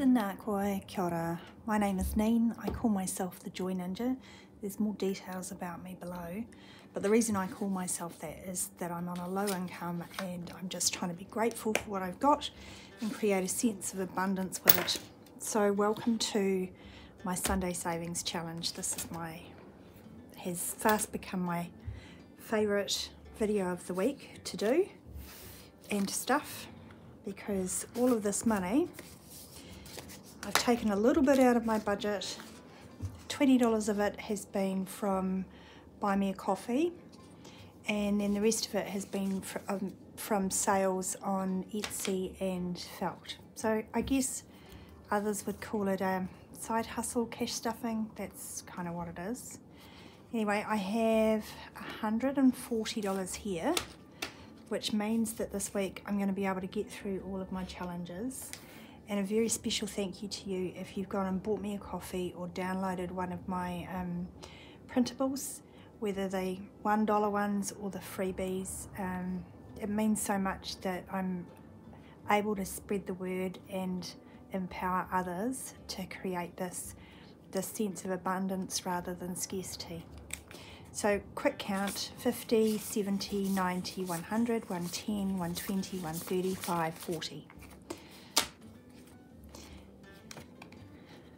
Tēnā koe, kia ora. My name is Neen. I call myself the Joy Ninja. There's more details about me below, but the reason I call myself that is that I'm on a low income and I'm just trying to be grateful for what I've got and create a sense of abundance with it. So welcome to my Sunday Savings Challenge. This is has fast become my favourite video of the week to do and to stuff, because all of this money, I've taken a little bit out of my budget. $20 of it has been from Buy Me a Coffee, and then the rest of it has been from sales on Etsy and Felt. So I guess others would call it a side hustle, cash stuffing. That's kind of what it is. Anyway, I have $140 here, which means that this week I'm going to be able to get through all of my challenges. And a very special thank you to you if you've gone and bought me a coffee or downloaded one of my printables, whether the $1 ones or the freebies. It means so much that I'm able to spread the word and empower others to create this sense of abundance rather than scarcity. So quick count: 50, 70, 90, 100, 110, 120, 130, 5, 40.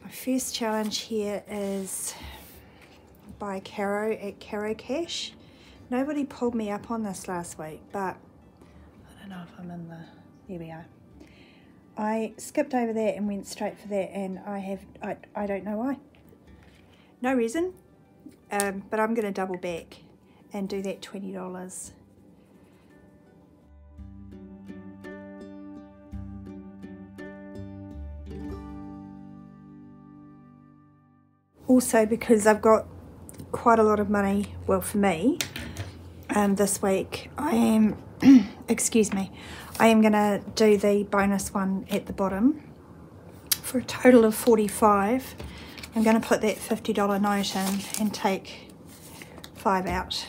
My first challenge here is by Caro at Caro Cash. Nobody pulled me up on this last week, but I don't know if I'm in there we are. I skipped over that and went straight for that, and I don't know why. No reason, but I'm going to double back and do that $20. Also, because I've got quite a lot of money, well, for me, this week, I am, excuse me, I am going to do the bonus one at the bottom for a total of 45. I'm going to put that $50 note in and take 5 out.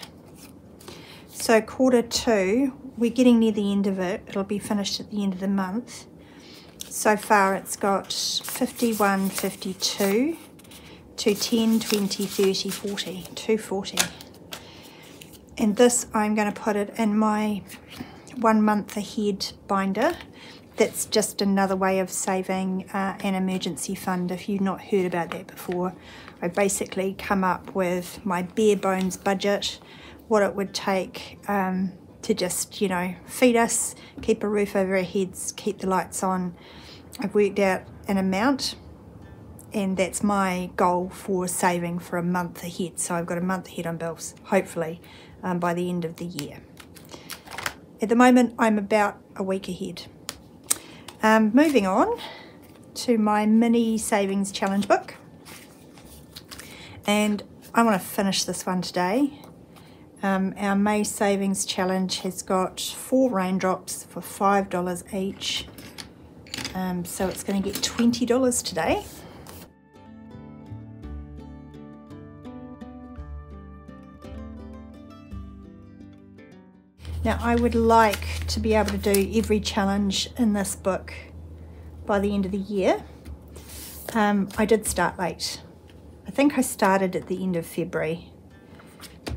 So Q2, we're getting near the end of it. It'll be finished at the end of the month. So far it's got 51, 52, 210, 20, 30, 40, 240. And this, I'm going to put it in my 1 month ahead binder. That's just another way of saving an emergency fund. If you've not heard about that before, I basically come up with my bare bones budget, what it would take to just, you know, feed us, keep a roof over our heads, keep the lights on. I've worked out an amount, and that's my goal for saving for a month ahead. So I've got a month ahead on bills, hopefully by the end of the year. At the moment, I'm about a week ahead. Moving on to my mini savings challenge book, and I want to finish this one today. Our May savings challenge has got 4 raindrops for $5 each, so it's going to get $20 today. Now, I would like to be able to do every challenge in this book by the end of the year. I did start late. I think I started at the end of February.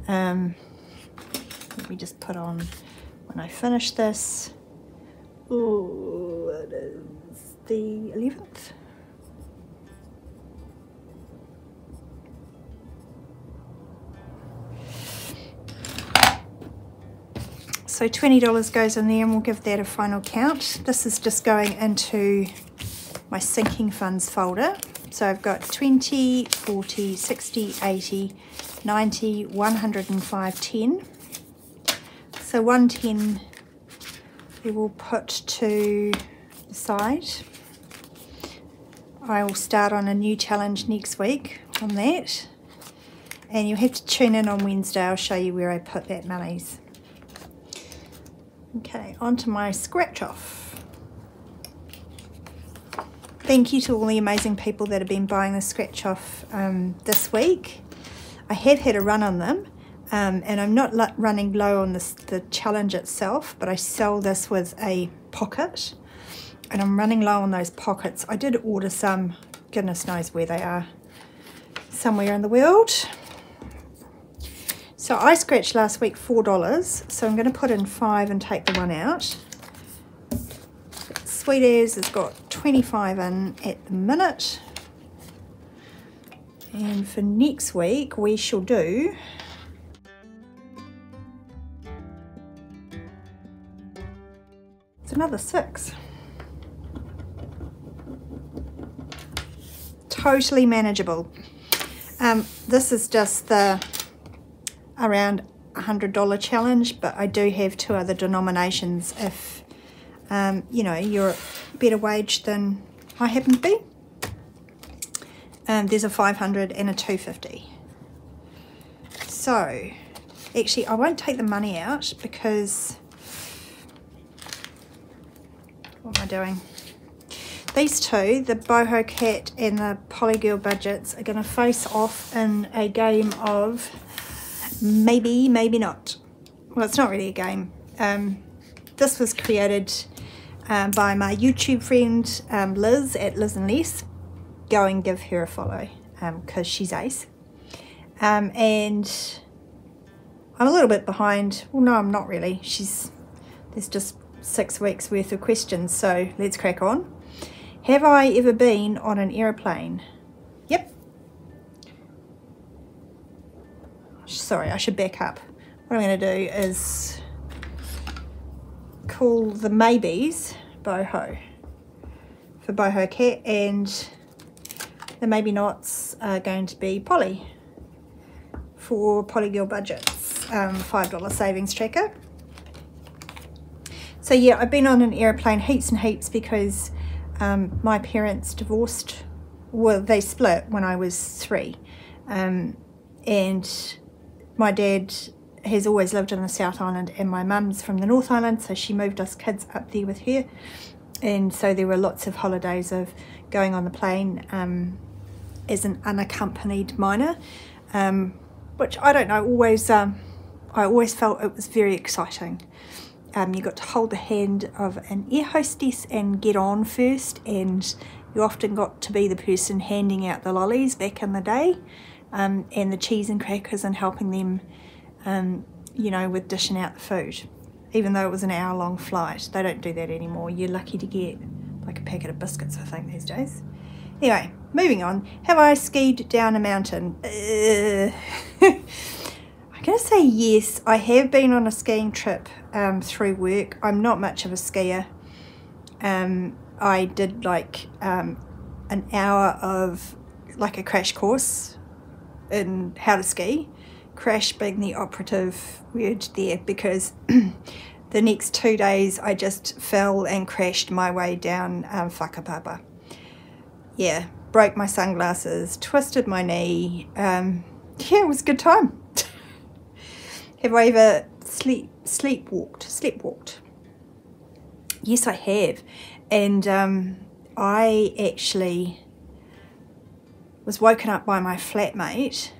Let me just put on when I finish this. Oh, it is the 11th. So $20 goes in there, and we'll give that a final count. This is just going into my sinking funds folder. So I've got 20, 40, 60, 80, 90, 105, 10. So 110 we will put to the side. I will start on a new challenge next week on that. And you'll have to tune in on Wednesday. I'll show you where I put that monies. Okay, on to my scratch off. Thank you to all the amazing people that have been buying the scratch off this week. I have had a run on them, and I'm not running low on the challenge itself, but I sell this with a pocket, and I'm running low on those pockets. I did order some, goodness knows where they are, somewhere in the world. So I scratched last week $4, so I'm going to put in 5 and take the one out. Sweet As has got 25 in at the minute. And for next week we shall do it's another 6. Totally manageable. This is just the around $100 challenge, but I do have 2 other denominations if you know, you're a better wage than I happen to be. There's a 500 and a 250. So actually I won't take the money out because what am I doing? These two, the Boho Cat and the Polygirl budgets, are going to face off in a game of maybe, maybe not. Well, it's not really a game. This was created by my YouTube friend Liz at Liz and Les. Go and give her a follow because she's ace. And I'm a little bit behind. Well, no, I'm not really. There's just 6 weeks worth of questions, so let's crack on. Have I ever been on an aeroplane? Yep. Sorry, I should back up. What I'm going to do is call the maybes Boho for Boho Cat, and the maybe nots are going to be Polly for Polygirl budgets, $5 savings tracker. So yeah, I've been on an aeroplane heaps and heaps because my parents divorced. Well, they split when I was 3, and my dad has always lived in the South Island and my mum's from the North Island, so she moved us kids up there with her, and so there were lots of holidays of going on the plane as an unaccompanied minor, which I don't know, I always felt it was very exciting. You got to hold the hand of an air hostess and get on first, and you often got to be the person handing out the lollies back in the day, and the cheese and crackers, and helping them you know, with dishing out the food. Even though it was an hour-long flight, they don't do that anymore. You're lucky to get like a packet of biscuits, I think, these days. Anyway, moving on. Have I skied down a mountain? I'm going to say yes. I have been on a skiing trip through work. I'm not much of a skier. I did like an hour of like a crash course in how to ski. Crash being the operative word there, because the next 2 days I just fell and crashed my way down whakapapa. Yeah, broke my sunglasses, twisted my knee. Yeah, it was a good time. Have I ever sleepwalked? Yes, I have. And I actually was woken up by my flatmate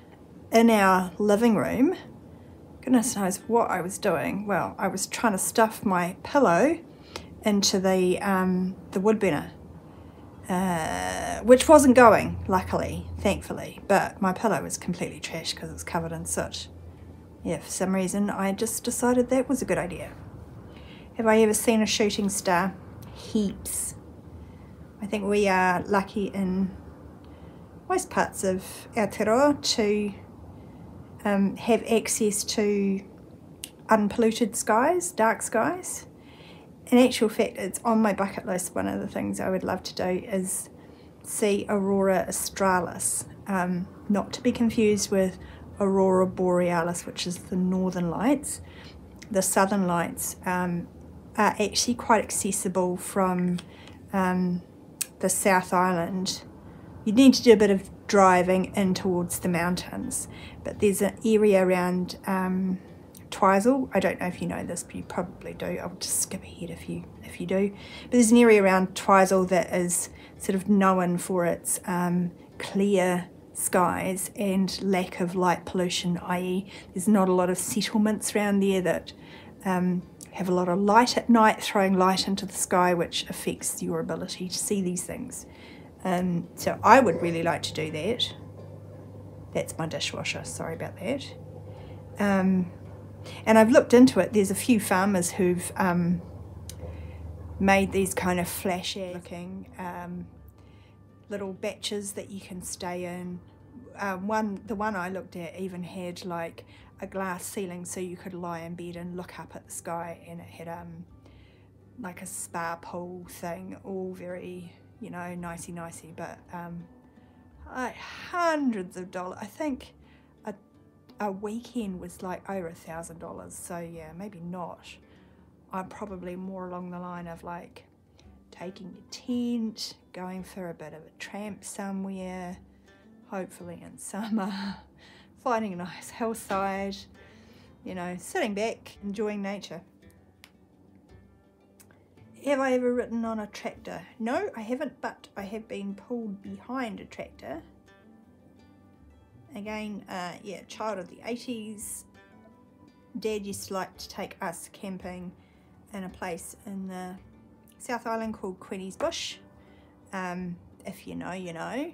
in our living room. Goodness knows what I was doing. Well, I was trying to stuff my pillow into the wood burner, which wasn't going, luckily, thankfully, but my pillow was completely trashed because it was covered in soot. Yeah, for some reason I just decided that was a good idea. Have I ever seen a shooting star? Heaps. I think we are lucky in most parts of Aotearoa to have access to unpolluted skies, dark skies. In actual fact, it's on my bucket list. One of the things I would love to do is see Aurora Australis, not to be confused with Aurora Borealis, which is the northern lights. The southern lights are actually quite accessible from the South Island. You need to do a bit of driving in towards the mountains, but there's an area around Twizel. I don't know if you know this, but you probably do. I'll just skip ahead if you do. But there's an area around Twizel that is sort of known for its clear skies and lack of light pollution, i.e. there's not a lot of settlements around there that have a lot of light at night, throwing light into the sky, which affects your ability to see these things. So I would really like to do that. That's my dishwasher, sorry about that. And I've looked into it. There's a few farmers who've made these kind of flashy looking little batches that you can stay in. The one I looked at even had like a glass ceiling, so you could lie in bed and look up at the sky, and it had like a spa pool thing, all very, you know, nicey, but like hundreds of dollars. I think a weekend was like over $1,000, so yeah, maybe not. I'm probably more along the line of like taking your tent, going for a bit of a tramp somewhere, hopefully in summer, finding a nice hillside, you know, sitting back, enjoying nature. Have I ever ridden on a tractor? No, I haven't, but I have been pulled behind a tractor. Again, yeah, child of the 80s. Dad used to like to take us camping in a place in the South Island called Queenie's Bush. If you know, you know.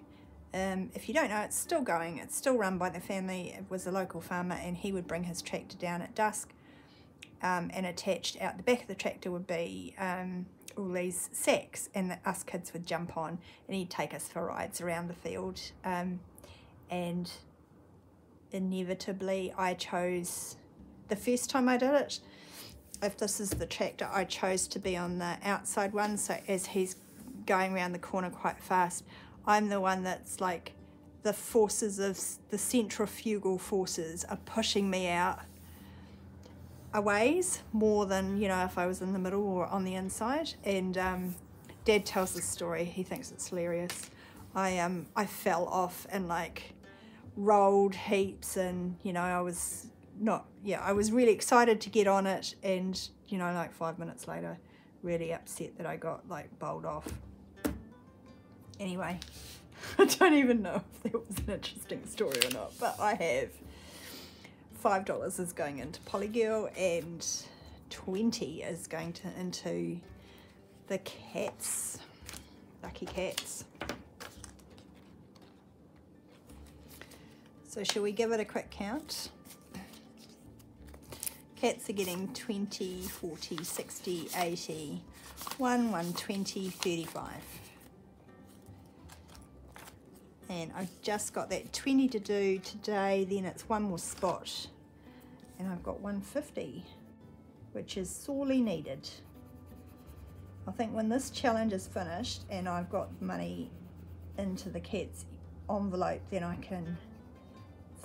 If you don't know, it's still going. It's still run by the family. It was a local farmer, and he would bring his tractor down at dusk, and attached out the back of the tractor would be all these sacks, and us kids would jump on, and he'd take us for rides around the field. And inevitably I chose, the first time I did it, if this is the tractor, I chose to be on the outside one, so as he's going around the corner quite fast, I'm the one that's like, the forces of the centrifugal forces are pushing me out a ways more than, you know, if I was in the middle or on the inside. And Dad tells this story, he thinks it's hilarious. I fell off and like rolled heaps, and you know, I was really excited to get on it, and you know, like 5 minutes later, really upset that I got like bowled off. Anyway, I don't even know if that was an interesting story or not, but I have. $5 is going into Polygirl, and 20 is going into the cats, lucky cats. So shall we give it a quick count? Cats are getting 20, 40, 60, 80, 120, 35. And I've just got that 20 to do today, then it's one more spot. And I've got 150, which is sorely needed. I think when this challenge is finished and I've got money into the cat's envelope, then I can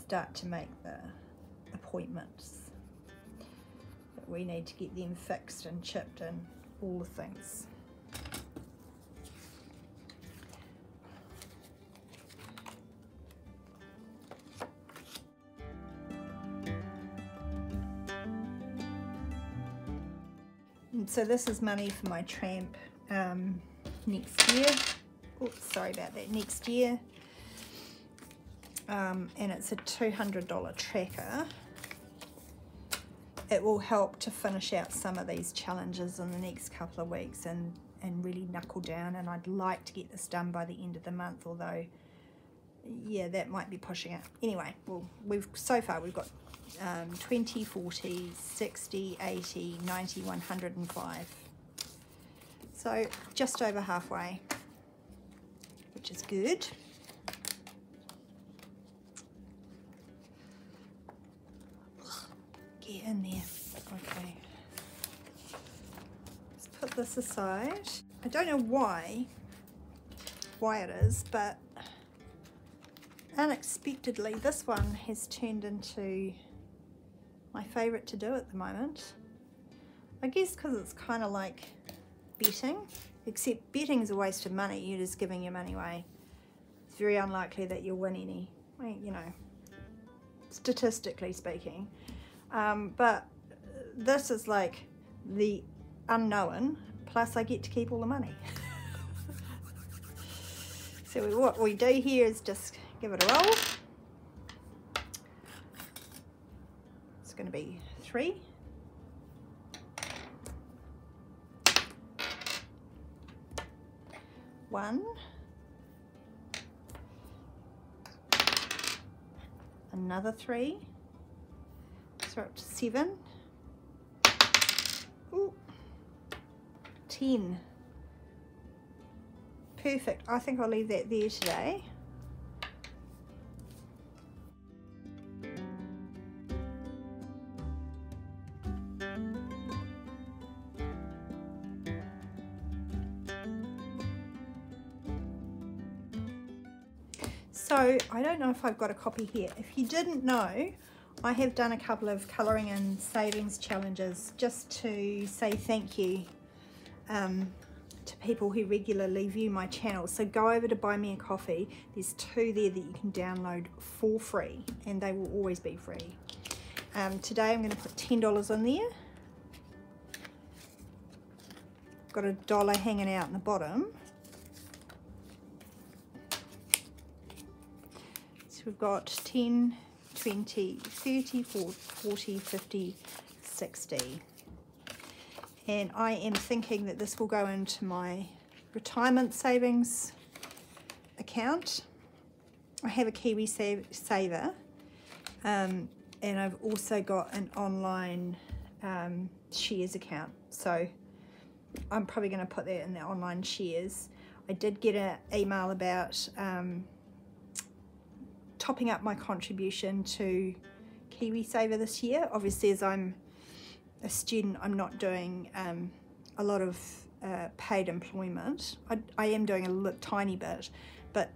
start to make the appointments. But we need to get them fixed and chipped and all the things. And so this is money for my tramp next year. Oops, sorry about that, next year. And it's a $200 tracker. It will help to finish out some of these challenges in the next couple of weeks and really knuckle down, and I'd like to get this done by the end of the month, although yeah, that might be pushing it. Anyway, well, so far we've got 20, 40, 60, 80, 90, 105. So just over halfway, which is good. Get in there. Okay. Let's put this aside. I don't know why it is, but unexpectedly this one has turned into my favourite to do at the moment. I guess because it's kind of like betting, except betting is a waste of money. You're just giving your money away. It's very unlikely that you'll win any, you know, statistically speaking. But this is like the unknown, plus I get to keep all the money. So what we do here is just give it a roll. It's going to be 3, 1, another 3, so we're up to 7, ooh, 10. Perfect. I think I'll leave that there today. So I don't know if I've got a copy here. If you didn't know, I have done a couple of colouring and savings challenges just to say thank you to people who regularly view my channel. So go over to Buy Me a Coffee. There's 2 there that you can download for free, and they will always be free. Today I'm going to put $10 on there. Got $1 hanging out in the bottom. So we've got 10, 20, 30, 40, 50, 60. And I am thinking that this will go into my retirement savings account. I have a Kiwi Saver, and I've also got an online shares account. So I'm probably going to put that in the online shares. I did get an email about topping up my contribution to Kiwi Saver this year. Obviously, as I'm a student, I'm not doing a lot of paid employment. I am doing a tiny bit, but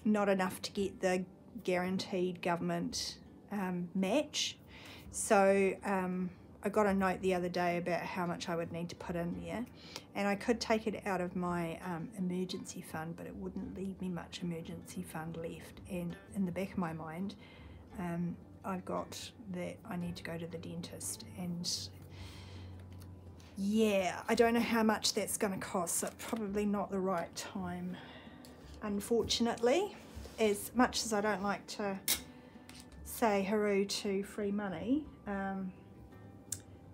not enough to get the guaranteed government match. So I got a note the other day about how much I would need to put in there, and I could take it out of my emergency fund, but it wouldn't leave me much emergency fund left. And in the back of my mind, I've got that I need to go to the dentist, and yeah, I don't know how much that's going to cost, so probably not the right time, unfortunately. As much as I don't like to say hurrah to free money,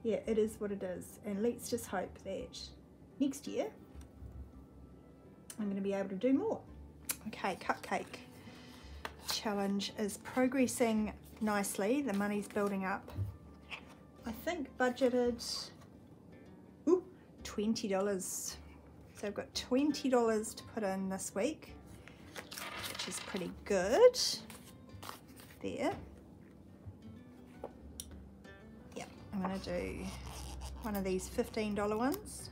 yeah, it is what it is, and let's just hope that next year I'm going to be able to do more. Okay, cupcake challenge is progressing nicely. The money's building up. I think budgeted $20. So I've got $20 to put in this week, which is pretty good. There. Yep, I'm going to do one of these $15 ones.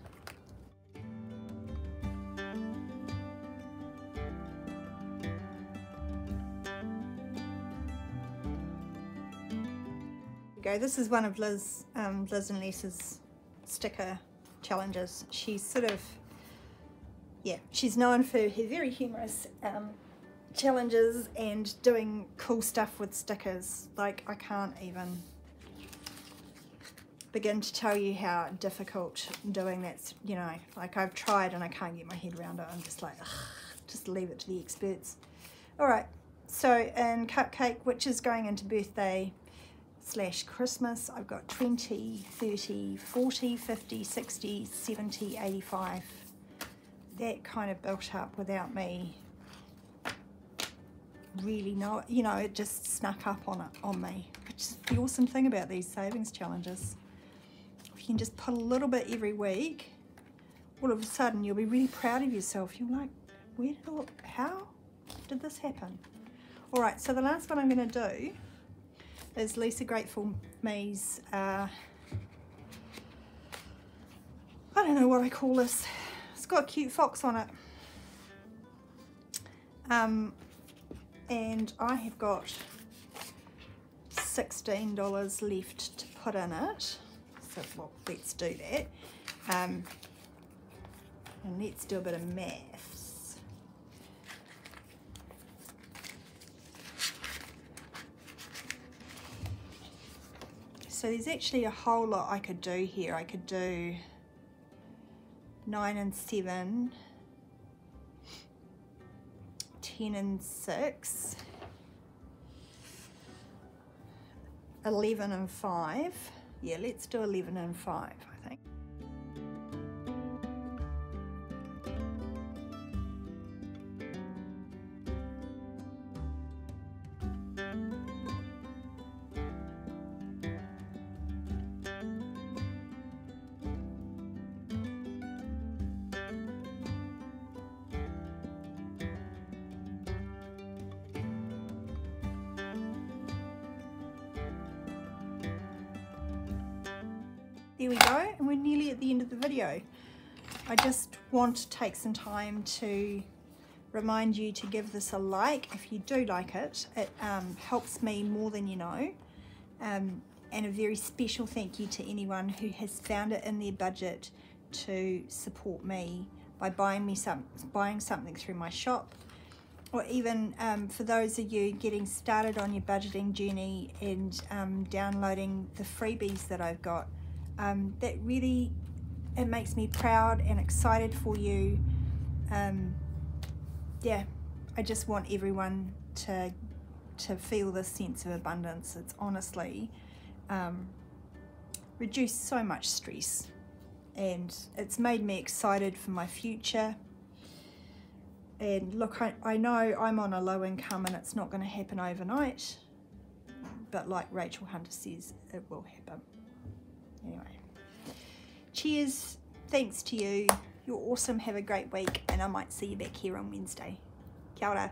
Go. This is one of Liz and Lisa's sticker challenges. She's sort of, yeah, she's known for her very humorous challenges and doing cool stuff with stickers. Like, I can't even begin to tell you how difficult doing that, you know, like I've tried and I can't get my head around it. I'm just like, ugh, just leave it to the experts. All right, so in cupcake, which is going into birthday / Christmas, I've got 20, 30, 40, 50, 60, 70, 85. That kind of built up without me really know, you know, it just snuck up on me, which is the awesome thing about these savings challenges. If you can just put a little bit every week, all of a sudden you'll be really proud of yourself. You're like, how did this happen? All right, so the last one I'm going to do is Lisa Grateful Me's, I don't know what I call this. It's got a cute fox on it. And I have got $16 left to put in it. So, well, let's do that. And let's do a bit of maths. So there's actually a whole lot I could do here. I could do 9 and 7, 10 and 6, 11 and 5. Yeah, let's do 11 and 5, I think. there we go, and we're nearly at the end of the video. I just want to take some time to remind you to give this a like if you do like it. It helps me more than you know. And a very special thank you to anyone who has found it in their budget to support me by buying something through my shop, or even for those of you getting started on your budgeting journey and downloading the freebies that I've got. That really, it makes me proud and excited for you. Yeah, I just want everyone to feel this sense of abundance. It's honestly reduced so much stress, and it's made me excited for my future. And look, I know I'm on a low income and it's not going to happen overnight, but like Rachel Hunter says, it will happen. Anyway, cheers, thanks to you, you're awesome, have a great week, and I might see you back here on Wednesday. Kia ora.